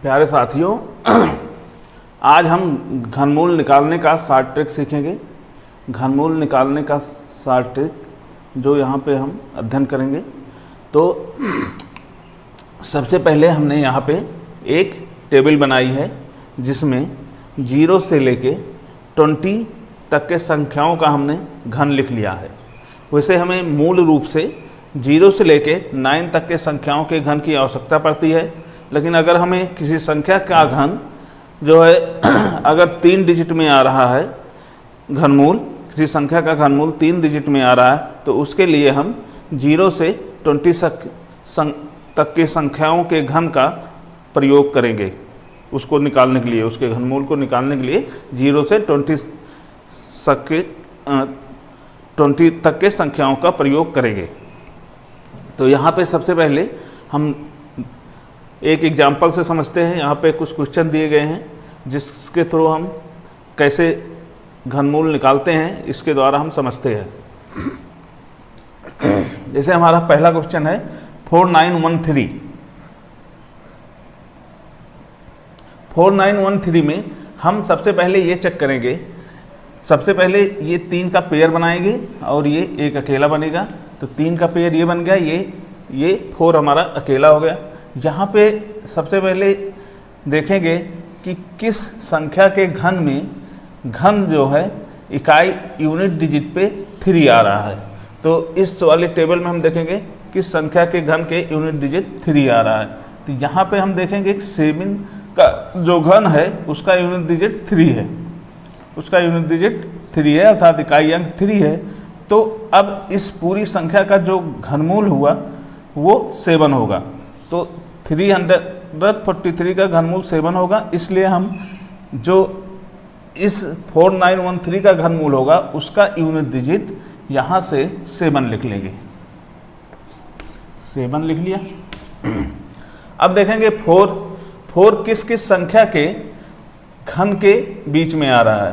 प्यारे साथियों, आज हम घनमूल निकालने का शॉर्ट ट्रिक सीखेंगे। घनमूल निकालने का शॉर्ट ट्रिक जो यहाँ पे हम अध्ययन करेंगे। तो सबसे पहले हमने यहाँ पे एक टेबल बनाई है जिसमें 0 से लेके 20 तक के संख्याओं का हमने घन लिख लिया है। वैसे हमें मूल रूप से 0 से लेके 9 तक के संख्याओं के घन की आवश्यकता पड़ती है, लेकिन अगर हमें किसी संख्या का घन जो है अगर 3 डिजिट में आ रहा है, घनमूल किसी संख्या का घनमूल 3 डिजिट में आ रहा है, तो उसके लिए हम 0 से 20 तक के संख्याओं के घन का प्रयोग करेंगे। उसको निकालने के लिए, उसके घनमूल को निकालने के लिए 0 से 20 तक के संख्याओं का प्रयोग करेंगे। तो यहाँ पे सबसे पहले हम एक एग्जाम्पल से समझते हैं। यहाँ पे कुछ क्वेश्चन दिए गए हैं जिसके थ्रू हम कैसे घनमूल निकालते हैं, इसके द्वारा हम समझते हैं। जैसे हमारा पहला क्वेश्चन है 4913। 4913 में हम सबसे पहले ये चेक करेंगे, सबसे पहले ये 3 का पेयर बनाएंगे और ये एक अकेला बनेगा। तो 3 का पेयर ये बन गया, ये 4 हमारा अकेला हो गया। यहाँ पे सबसे पहले देखेंगे कि किस संख्या के घन में घन जो है इकाई यूनिट डिजिट पे 3 आ रहा है। तो इस वाले टेबल में हम देखेंगे किस संख्या के घन के यूनिट डिजिट 3 आ रहा है। तो यहाँ पे हम देखेंगे 7 का जो घन है उसका यूनिट डिजिट 3 है, उसका यूनिट डिजिट 3 है, अर्थात इकाई अंक 3 है। तो अब इस पूरी संख्या का जो घनमूल हुआ वो 7 होगा। तो 343 का घनमूल 7 होगा, इसलिए हम जो इस 4913 का घनमूल होगा उसका यूनिट डिजिट यहाँ से 7 लिख लेंगे। 7 लिख लिया। अब देखेंगे 4 किस किस संख्या के घन के बीच में आ रहा है।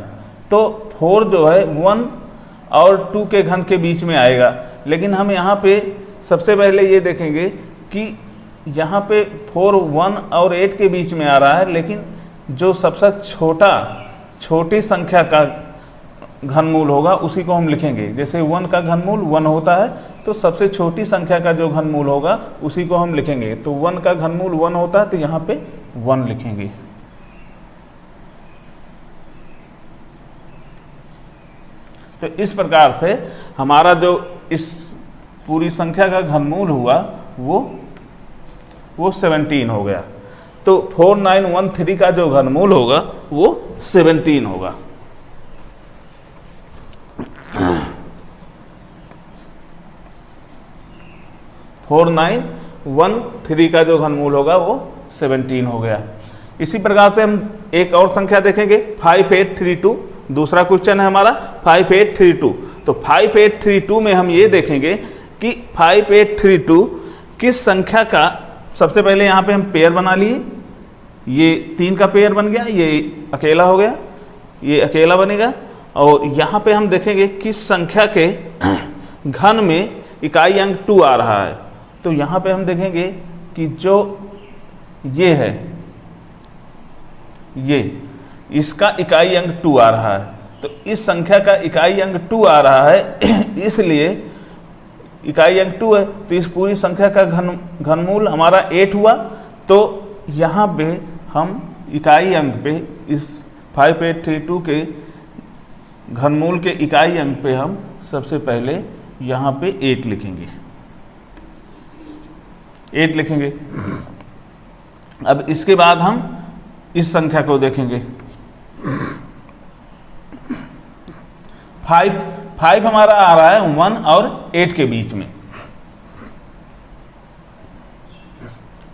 तो 4 जो है 1 और 2 के घन के बीच में आएगा, लेकिन हम यहाँ पे सबसे पहले ये देखेंगे कि यहाँ पे 4 1 और 8 के बीच में आ रहा है, लेकिन जो सबसे छोटी संख्या का घनमूल होगा उसी को हम लिखेंगे। जैसे 1 का घनमूल 1 होता है, तो सबसे छोटी संख्या का जो घनमूल होगा उसी को हम लिखेंगे। तो 1 का घनमूल 1 होता है, तो यहाँ पे 1 लिखेंगे। तो इस प्रकार से हमारा जो इस पूरी संख्या का घनमूल हुआ वो 17 हो गया। तो 4913 का जो घनमूल होगा वो 17 होगा। का जो घनमूल होगा वो 17 हो गया। इसी प्रकार से हम एक और संख्या देखेंगे 5832। दूसरा क्वेश्चन है हमारा 5832। तो 5832 में हम ये देखेंगे कि 5832 किस संख्या का, सबसे पहले यहाँ पे हम पेयर बना लिए। ये 3 का पेयर बन गया, ये अकेला हो गया, ये अकेला बनेगा। और यहाँ पे हम देखेंगे किस संख्या के घन में इकाई अंक 2 आ रहा है। तो यहाँ पे हम देखेंगे कि जो ये है, ये इसका इकाई अंक 2 आ रहा है। तो इस संख्या का इकाई अंक 2 आ रहा है, इसलिए इकाई अंक 2 है, तो इस पूरी संख्या का घनमूल हमारा 8 हुआ। तो यहाँ पे हम इकाई अंक पे इस 5832 के घनमूल के इकाई अंक पे हम सबसे पहले यहाँ पे 8 लिखेंगे। 8 लिखेंगे। अब इसके बाद हम इस संख्या को देखेंगे। 5 हमारा आ रहा है 1 और 8 के बीच में।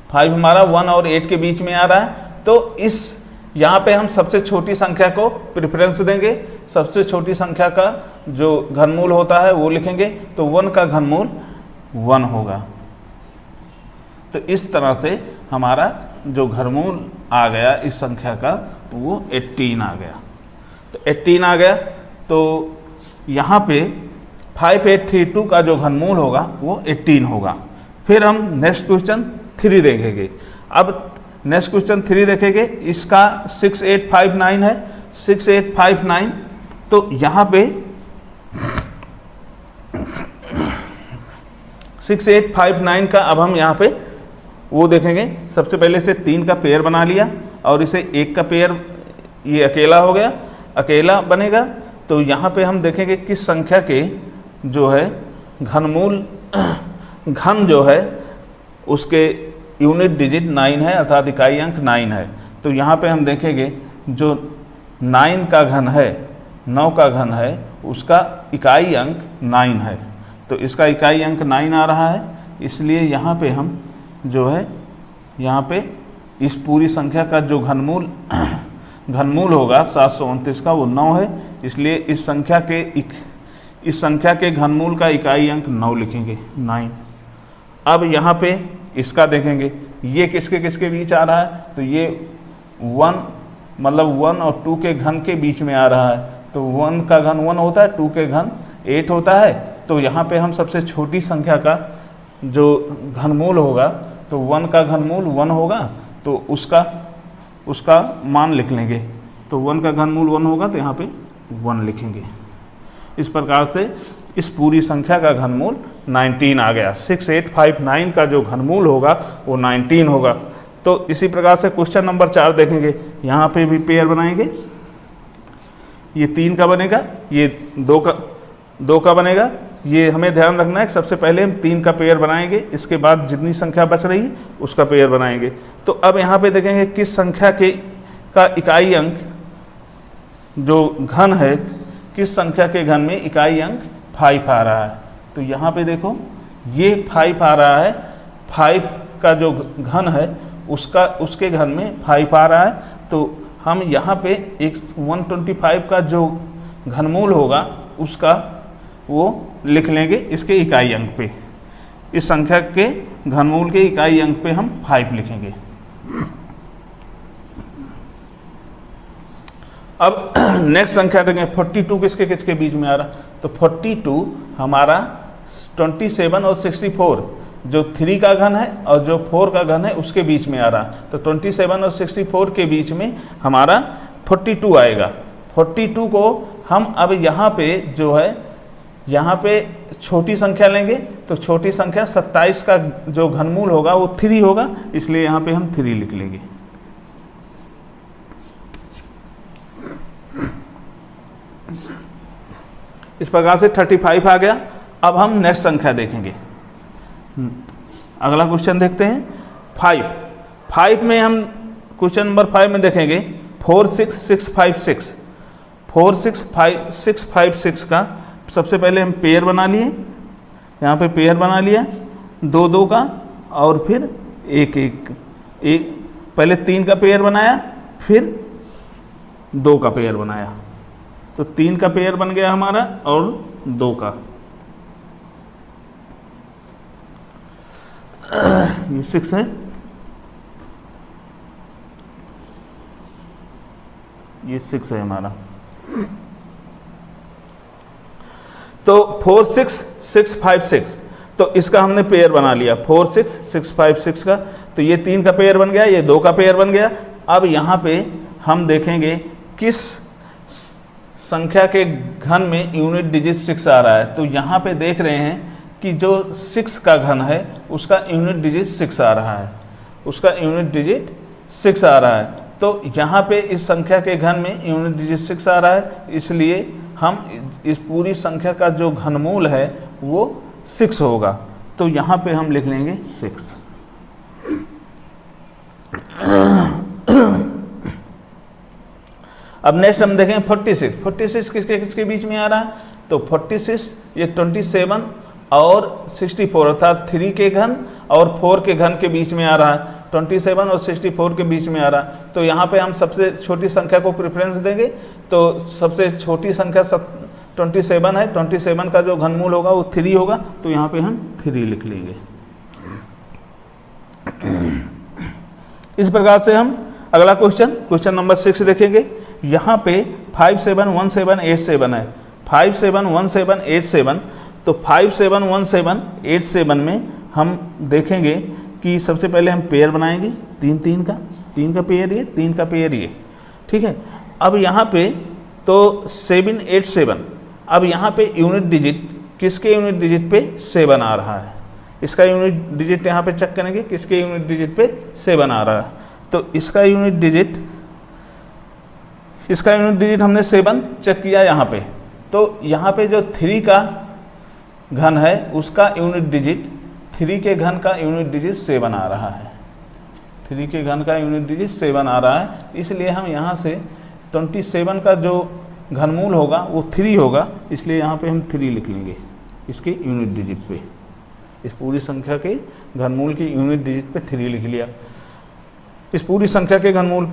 5 हमारा 1 और 8 के बीच में आ रहा है। तो इस यहाँ पे हम सबसे छोटी संख्या को प्रेफरेंस देंगे। सबसे छोटी संख्या का जो घनमूल होता है वो लिखेंगे। तो 1 का घनमूल 1 होगा। तो इस तरह से हमारा जो घनमूल आ गया इस संख्या का वो 18 आ गया। तो 18 आ गया। तो यहाँ पे 5832 का जो घनमूल होगा वो 18 होगा। फिर हम नेक्स्ट क्वेश्चन 3 देखेंगे। अब नेक्स्ट क्वेश्चन 3 देखेंगे, इसका 6859 है, 6859। तो यहाँ पे 6859 का अब हम यहाँ पे वो देखेंगे। सबसे पहले से 3 का पेयर बना लिया और इसे 1 का पेयर ये अकेला हो गया, अकेला बनेगा। तो यहाँ पे हम देखेंगे किस संख्या के जो है घनमूल घन जो है उसके यूनिट डिजिट 9 है, अर्थात इकाई अंक 9 है। तो यहाँ पे हम देखेंगे जो 9 का घन है, 9 का घन है, उसका इकाई अंक 9 है। तो इसका इकाई अंक 9 आ रहा है, इसलिए यहाँ पे हम जो है यहाँ पे इस पूरी संख्या का जो घनमूल होगा 729 का वो 9 है, इसलिए इस संख्या के घनमूल का इकाई अंक 9 लिखेंगे, 9। अब यहाँ पे इसका देखेंगे, ये किसके किसके बीच आ रहा है, तो ये 1 मतलब 1 और 2 के घन के बीच में आ रहा है। तो 1 का घन 1 होता है, 2 के घन 8 होता है। तो यहाँ पे हम सबसे छोटी संख्या का जो घनमूल होगा, तो 1 का घनमूल 1 होगा, तो उसका मान लिख लेंगे। तो 1 का घनमूल 1 होगा, तो यहाँ पे 1 लिखेंगे। इस प्रकार से इस पूरी संख्या का घनमूल 19 आ गया। 6859 का जो घनमूल होगा वो 19 होगा। तो इसी प्रकार से क्वेश्चन नंबर 4 देखेंगे, यहाँ पे भी पेयर बनाएंगे। ये 3 का बनेगा, ये 2 का बनेगा। ये हमें ध्यान रखना है कि सबसे पहले हम 3 का पेयर बनाएंगे, इसके बाद जितनी संख्या बच रही है उसका पेयर बनाएंगे। तो अब यहाँ पे देखेंगे किस संख्या का इकाई अंक जो घन है, किस संख्या के घन में इकाई अंक 5 आ रहा है। तो यहाँ पे देखो ये 5 आ रहा है, 5 का जो घन है उसके घन में 5 आ रहा है। तो हम यहाँ पे एक 125 का जो घनमूल होगा उसका वो लिख लेंगे इसके इकाई अंक पे। इस संख्या के घनमूल के इकाई अंक पे हम 5 लिखेंगे। अब नेक्स्ट संख्या देखेंगे, 42 किसके किसके बीच में आ रहा, तो 42 हमारा 27 और 64 जो 3 का घन है और जो 4 का घन है उसके बीच में आ रहा। तो 27 और 64 के बीच में हमारा 42 आएगा। 42 को हम अब यहाँ पे जो है यहाँ पे छोटी संख्या लेंगे, तो छोटी संख्या 27 का जो घनमूल होगा वो 3 होगा, इसलिए यहाँ पे हम 3 लिख लेंगे। इस प्रकार से 35 आ गया। अब हम नेक्स्ट संख्या देखेंगे। अगला क्वेश्चन देखते हैं 5 में हम क्वेश्चन नंबर 5 में देखेंगे 46656 46656 का सबसे पहले हम पेयर बना लिए, यहाँ पे पेयर बना लिया 2 का और फिर 1 पहले 3 का पेयर बनाया फिर 2 का पेयर बनाया। तो 3 का पेयर बन गया हमारा और 2 का। ये 6 है, ये 6 है हमारा। तो 46656, तो इसका हमने पेयर बना लिया 46656 का। तो ये 3 का पेयर बन गया, ये 2 का पेयर बन गया। अब यहाँ पे हम देखेंगे किस संख्या के घन में यूनिट डिजिट 6 आ रहा है। तो यहाँ पे देख रहे हैं कि जो 6 का घन है उसका यूनिट डिजिट 6 आ रहा है, उसका यूनिट डिजिट 6 आ रहा है। तो यहाँ पे इस संख्या के घन में यूनिट डिजिट 6 आ रहा है, इसलिए हम इस पूरी संख्या का जो घनमूल है वो 6 होगा। तो यहाँ पे हम लिख लेंगे 6। अब नेक्स्ट हम देखें 46 किसके किसके बीच में आ रहा है। तो 46 ये 27 और 64 अर्थात 3 के घन और 4 के घन के बीच में आ रहा है। 27 और 64 के बीच में आ रहा है। तो यहाँ पे हम सबसे छोटी संख्या को प्रेफरेंस देंगे। तो सबसे छोटी संख्या 27 है, 27 का जो घनमूल होगा वो 3 होगा। तो यहाँ पे हम 3 लिख लेंगे। इस प्रकार से हम अगला क्वेश्चन नंबर 6 देखेंगे। यहाँ पे 571787 है, 571787। तो 571787 में हम देखेंगे कि सबसे पहले हम पेयर बनाएंगे 3 का। 3 का पेयर ये, 3 का पेयर ये, ठीक है। अब यहाँ पे तो 787, अब यहाँ पे यूनिट डिजिट किसके यूनिट डिजिट पे 7 आ रहा है, इसका यूनिट डिजिट यहाँ पे चेक करेंगे, किसके यूनिट डिजिट पे 7 आ रहा है, तो इसका यूनिट डिजिट हमने 7 चेक किया यहाँ पे, तो यहाँ पे जो 3 का घन है उसका यूनिट डिजिट, 3 के घन का यूनिट डिजिट 7 आ रहा है, 3 के घन का यूनिट डिजिट 7 आ रहा है, इसलिए हम यहाँ से 27 का जो घनमूल होगा वो 3 होगा, इसलिए यहाँ पे हम 3 लिख लेंगे इसके यूनिट डिजिट पे, इस पूरी संख्या के घनमूल की यूनिट डिजिट पे 3 लिख लिया। इस पूरी संख्या के घनमूल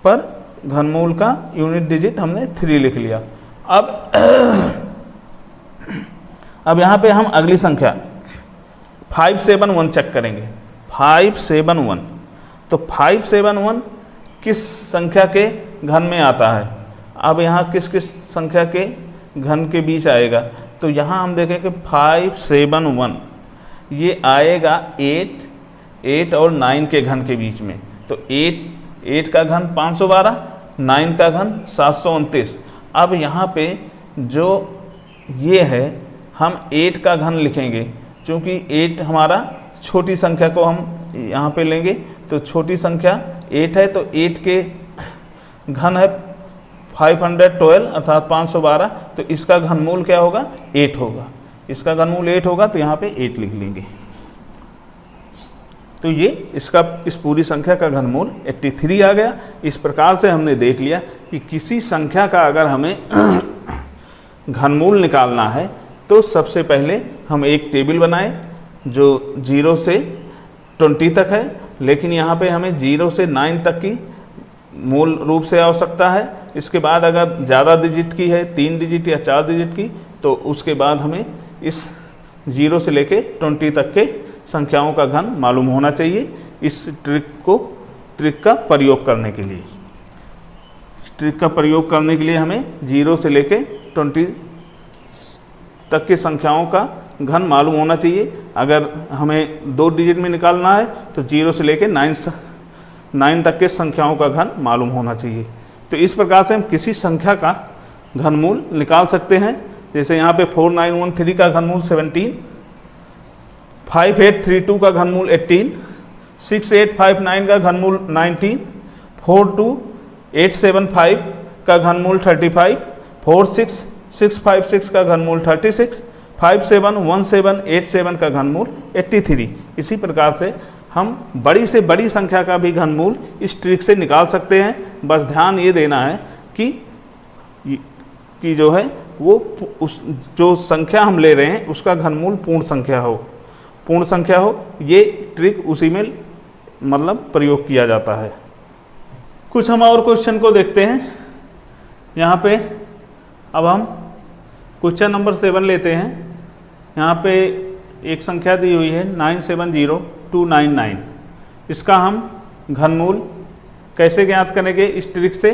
पर घनमूल का यूनिट डिजिट हमने 3 लिख लिया। अब यहाँ पे हम अगली संख्या 571 चेक करेंगे। 571, तो 571 किस संख्या के घन में आता है, अब यहाँ किस किस संख्या के घन के बीच आएगा, तो यहाँ हम देखें कि 571 ये आएगा 8 और 9 के घन के बीच में, तो 8 का घन 512, 9 का घन 729। अब यहाँ पे जो ये है हम 8 का घन लिखेंगे, क्योंकि 8 हमारा छोटी संख्या को हम यहाँ पे लेंगे, तो छोटी संख्या 8 है, तो 8 के घन है 512 अर्थात 512, तो इसका घनमूल क्या होगा 8 होगा, इसका घनमूल 8 होगा, तो यहाँ पे 8 लिख लेंगे। तो ये इस पूरी संख्या का घनमूल 83 आ गया। इस प्रकार से हमने देख लिया कि किसी संख्या का अगर हमें घनमूल निकालना है तो सबसे पहले हम एक टेबल बनाए जो 0 से 20 तक है, लेकिन यहाँ पे हमें 0 से 9 तक की मूल रूप से आवश्यकता है। इसके बाद अगर ज़्यादा डिजिट की है, 3 डिजिट या 4 डिजिट की, तो उसके बाद हमें इस 0 से लेके 20 तक के संख्याओं का घन मालूम होना चाहिए। इस ट्रिक का प्रयोग करने के लिए, हमें 0 से लेके 20 तक की संख्याओं का घन मालूम होना चाहिए। अगर हमें 2 डिजिट में निकालना है तो 0 से लेके 9 तक के संख्याओं का घन मालूम होना चाहिए। तो इस प्रकार से हम किसी संख्या का घनमूल निकाल सकते हैं। जैसे यहाँ पे 4913 का घनमूल 17, 5832 का घनमूल 18, 6859 का घनमूल 19, 42875 का घनमूल 35, 46656 का घनमूल 36, 571787 का घनमूल 83। इसी प्रकार से हम बड़ी से बड़ी संख्या का भी घनमूल इस ट्रिक से निकाल सकते हैं। बस ध्यान ये देना है कि जो है वो उस जो संख्या हम ले रहे हैं उसका घनमूल पूर्ण संख्या हो। ये ट्रिक उसी में मतलब प्रयोग किया जाता है। कुछ हम और क्वेश्चन को देखते हैं। यहाँ पे अब हम क्वेश्चन नंबर 7 लेते हैं। यहाँ पे एक संख्या दी हुई है 970299। इसका हम घनमूल कैसे ज्ञात करेंगे इस ट्रिक से,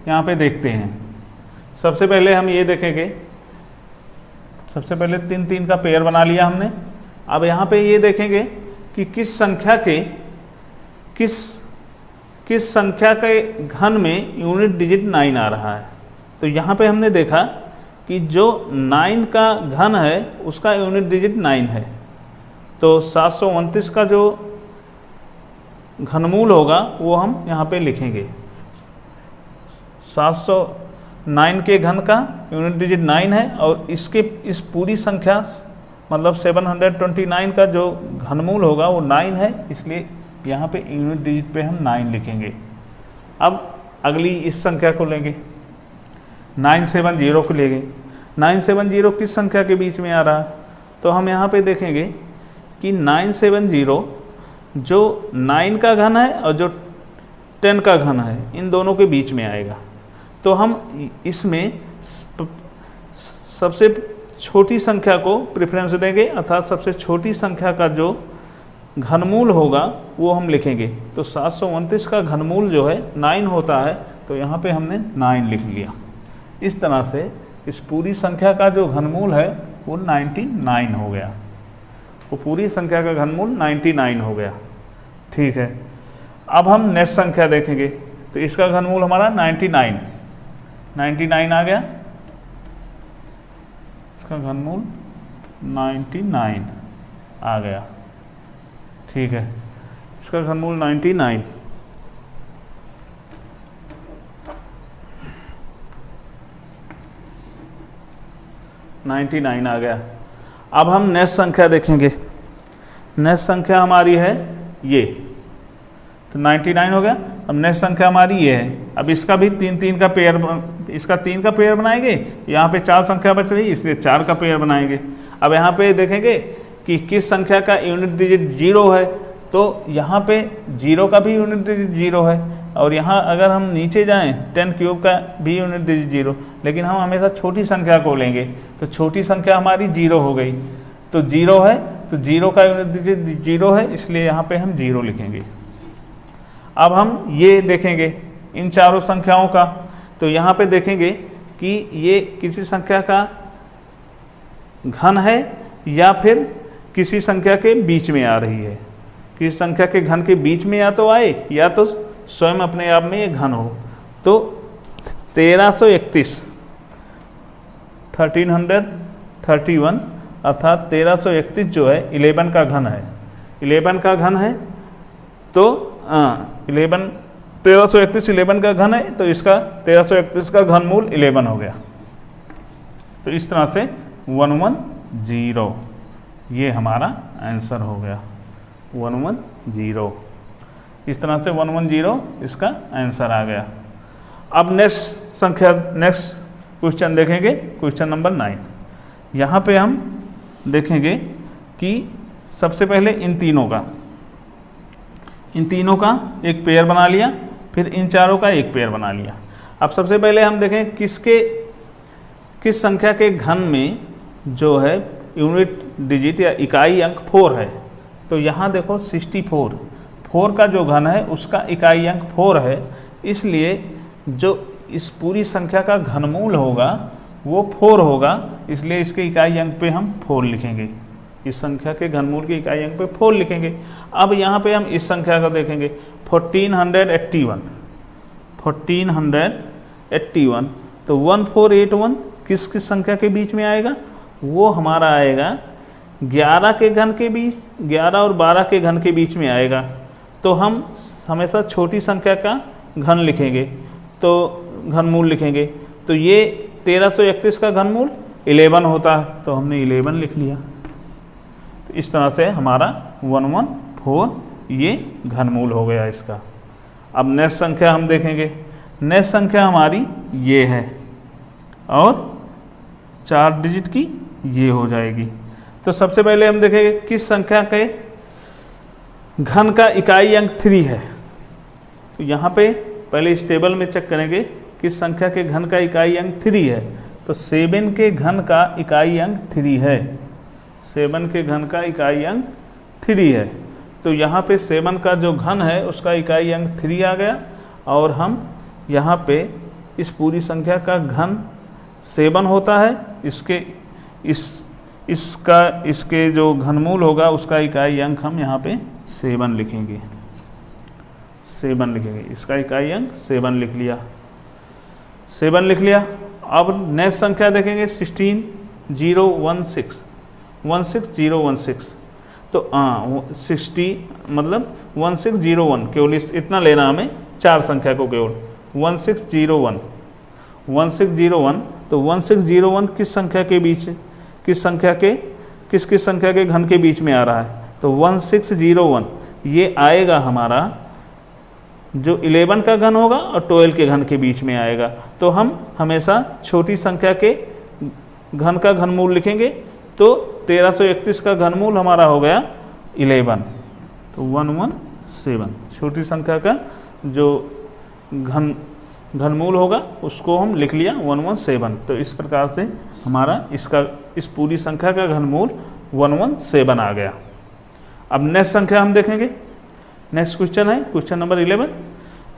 यहाँ पे देखते हैं। सबसे पहले हम ये देखेंगे, सबसे पहले 3 का पेयर बना लिया हमने। अब यहाँ पे ये देखेंगे कि किस संख्या के घन में यूनिट डिजिट 9 आ रहा है। तो यहाँ पे हमने देखा कि जो 9 का घन है उसका यूनिट डिजिट 9 है, तो 729 का जो घनमूल होगा वो हम यहाँ पे लिखेंगे। 709 के घन का यूनिट डिजिट 9 है और इस पूरी संख्या मतलब 729 का जो घनमूल होगा वो 9 है, इसलिए यहाँ पे यूनिट डिजिट पे हम 9 लिखेंगे। अब अगली इस संख्या को लेंगे, 970 को लेंगे। 970 किस संख्या के बीच में आ रहा है, तो हम यहाँ पे देखेंगे कि 970 जो 9 का घन है और जो 10 का घन है इन दोनों के बीच में आएगा। तो हम इसमें सबसे छोटी संख्या को प्रेफरेंस देंगे, अर्थात सबसे छोटी संख्या का जो घनमूल होगा वो हम लिखेंगे। तो 729 का घनमूल जो है 9 होता है, तो यहाँ पे हमने 9 लिख लिया। इस तरह से इस पूरी संख्या का जो घनमूल है वो 99 हो गया। वो पूरी संख्या का घनमूल 99 हो गया। ठीक है। अब हम नेक्स्ट संख्या देखेंगे, तो इसका घनमूल हमारा 99 आ गया, इसका घनमूल 99 आ गया। ठीक है, इसका घनमूल 99। आ गया। अब हम नेक्स्ट संख्या देखेंगे, नेक्स्ट संख्या हमारी है ये, तो 99 हो गया। अब नेक्स्ट संख्या हमारी ये है। अब इसका भी तीन का पेयर, इसका 3 का पेयर बनाएंगे, यहाँ पे 4 संख्या बच रही इसलिए 4 का पेयर बनाएंगे। अब यहाँ पे देखेंगे कि किस संख्या का यूनिट डिजिट 0 है, तो यहाँ पे 0 का भी यूनिट डिजिट 0 है, और यहाँ अगर हम नीचे जाएं 10 क्यूब का भी यूनिट डिजिट 0, लेकिन हम हमेशा छोटी संख्या को लेंगे, तो छोटी संख्या हमारी 0 हो गई, तो 0 है, तो 0 का यूनिट डिजिट 0 है, इसलिए यहाँ पे हम 0 लिखेंगे। अब हम ये देखेंगे इन चारों संख्याओं का, तो यहाँ पे देखेंगे कि ये किसी संख्या का घन है या फिर किसी संख्या के बीच में आ रही है। किसी संख्या के घन के बीच में या तो आए या तो स्वयं अपने आप में ये घन हो। तो 1331 1331 अर्थात 1331 जो है 11 का घन है, 11 का घन है, तो 1331 11 का घन है, तो इसका 1331 का घनमूल 11 हो गया। तो इस तरह से 110 ये हमारा आंसर हो गया, 110। इस तरह से 110 इसका आंसर आ गया। अब नेक्स्ट संख्या, नेक्स्ट क्वेश्चन देखेंगे, क्वेश्चन नंबर 9। यहाँ पे हम देखेंगे कि सबसे पहले इन तीनों का एक पेयर बना लिया, फिर इन चारों का एक पेयर बना लिया। अब सबसे पहले हम देखें किस संख्या के घन में जो है यूनिट डिजिट या इकाई अंक 4 है। तो यहाँ देखो 64, 4 का जो घन है उसका इकाई अंक 4 है, इसलिए जो इस पूरी संख्या का घनमूल होगा वो 4 होगा, इसलिए इसके इकाई अंक पे हम 4 लिखेंगे। इस संख्या के घनमूल के इकाई अंक पे 4 लिखेंगे। अब यहाँ पे हम इस संख्या को देखेंगे 1481, तो 1481 किस संख्या के बीच में आएगा, वो हमारा आएगा 11 के घन के बीच, 11 और 12 के घन के बीच में आएगा। तो हम हमेशा छोटी संख्या का घन लिखेंगे, तो घनमूल लिखेंगे, तो ये 1331 का घनमूल 11 होता है, तो हमने 11 लिख लिया। तो इस तरह से हमारा 114 ये घनमूल हो गया इसका। अब नेक्स्ट संख्या हम देखेंगे, नेक्स्ट संख्या हमारी ये है और 4 डिजिट की ये हो जाएगी। तो सबसे पहले हम देखेंगे किस संख्या के घन का इकाई अंक 3 है। तो यहाँ पे पहले इस टेबल में चेक करेंगे किस संख्या के घन का इकाई अंक 3 है। तो 7 के घन का इकाई अंक 3 है, 7 के घन का इकाई अंक 3 है। तो यहाँ पे 7 का जो घन है उसका इकाई अंक 3 आ गया, और हम यहाँ पे इस पूरी संख्या का घन 7 होता है, इसके जो घनमूल होगा उसका इकाई अंक हम यहाँ पे 7 लिखेंगे, 7 लिखेंगे। इसका इकाई अंक 7 लिख लिया, 7 लिख लिया। अब नेक्स्ट संख्या देखेंगे 16016, 16016। तो 60 मतलब 1601, केवल इतना लेना हमें, 4 संख्या को केवल 1601, 1601। तो 1601 किस संख्या के बीच, किस संख्या के घन के बीच में आ रहा है। तो 1601 ये आएगा हमारा जो 11 का घन होगा और 12 के घन के बीच में आएगा। तो हम हमेशा छोटी संख्या के घन का घनमूल लिखेंगे। तो 1331 का घनमूल हमारा हो गया 11, तो 117। छोटी संख्या का जो घनमूल होगा उसको हम लिख लिया 117। तो इस प्रकार से हमारा इस पूरी संख्या का घनमूल 117 आ गया। अब नेक्स्ट संख्या हम देखेंगे, नेक्स्ट क्वेश्चन है क्वेश्चन नंबर 11।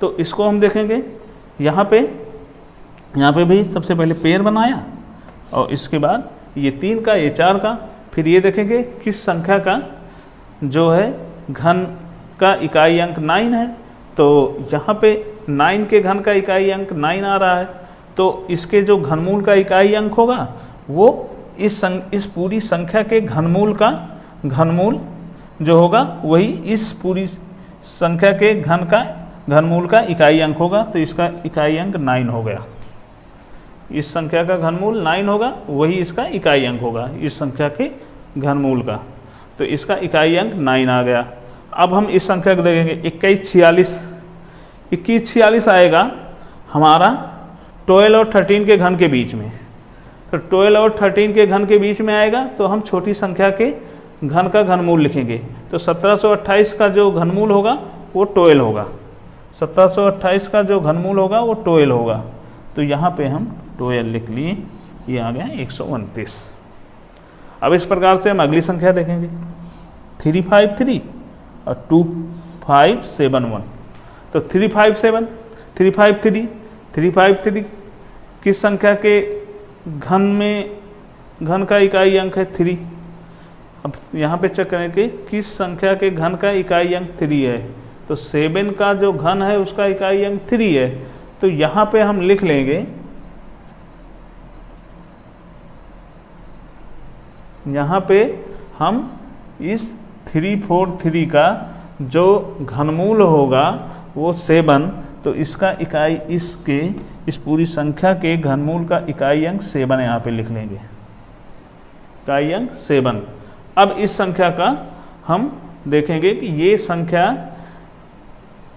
तो इसको हम देखेंगे, यहाँ पे भी सबसे पहले पेयर बनाया, और इसके बाद ये 3 का, ये 4 का। फिर ये देखेंगे किस संख्या का जो है घन का इकाई अंक 9 है, तो यहाँ पे 9 के घन का इकाई अंक 9 आ रहा है, तो इसके जो घनमूल का इकाई अंक होगा वो इस पूरी संख्या के घनमूल का घनमूल जो होगा वही इस पूरी संख्या के घनमूल का इकाई अंक होगा। तो इसका इकाई अंक 9 हो गया। इस संख्या का घनमूल 9 होगा, वही इसका इकाई अंक होगा इस संख्या के घनमूल का। तो इसका इकाई अंक 9 आ गया। अब हम इस संख्या को देखेंगे 2146 आएगा हमारा 12 और 13 के घन के बीच में। तो 12 और 13 के घन के बीच में आएगा तो हम छोटी संख्या के घन का घनमूल लिखेंगे। तो 1728 का जो घनमूल होगा वो 12 होगा। 1728 का जो घनमूल होगा वो 12 होगा। तो यहाँ पे हम 12 लिख लिए, ये आ गया 129। अब इस प्रकार से हम अगली संख्या देखेंगे 353 और 2571। तो 353 किस संख्या के घन का इकाई अंक है 3। अब यहाँ पे चेक करें कि किस संख्या के घन का इकाई अंक 3 है। तो 7 का जो घन है उसका इकाई अंक 3 है। तो यहाँ पे हम लिख लेंगे, यहाँ पे हम इस 343 का जो घनमूल होगा वो 7, तो इसका इकाई इस पूरी संख्या के घनमूल का इकाई अंक 7 यहाँ पे लिख लेंगे, इकाई अंक 7। अब इस संख्या का हम देखेंगे कि ये संख्या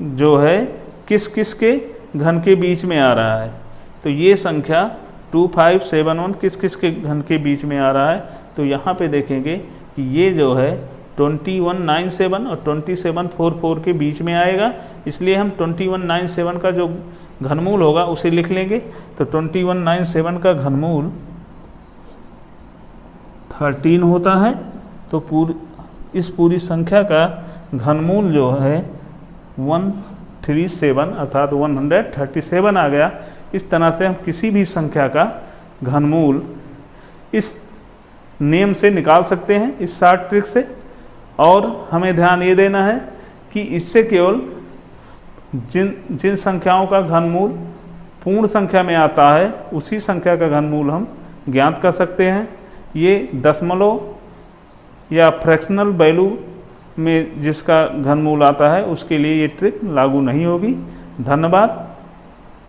जो है किस किस के घन के बीच में आ रहा है। तो ये संख्या 2571 किस किस के घन के बीच में आ रहा है। तो यहाँ पे देखेंगे कि ये जो है 2197 और 2744 के बीच में आएगा, इसलिए हम 2197 का जो घनमूल होगा उसे लिख लेंगे। तो 2197 का घनमूल 13 होता है। तो इस पूरी संख्या का घनमूल जो है 137 अर्थात 137 आ गया। इस तरह से हम किसी भी संख्या का घनमूल इस नियम से निकाल सकते हैं, इस शॉर्ट ट्रिक से। और हमें ध्यान ये देना है कि इससे केवल जिन संख्याओं का घनमूल पूर्ण संख्या में आता है उसी संख्या का घनमूल हम ज्ञात कर सकते हैं। ये दशमलव या फ्रैक्शनल वैल्यू में जिसका घनमूल आता है उसके लिए ये ट्रिक लागू नहीं होगी। धन्यवाद।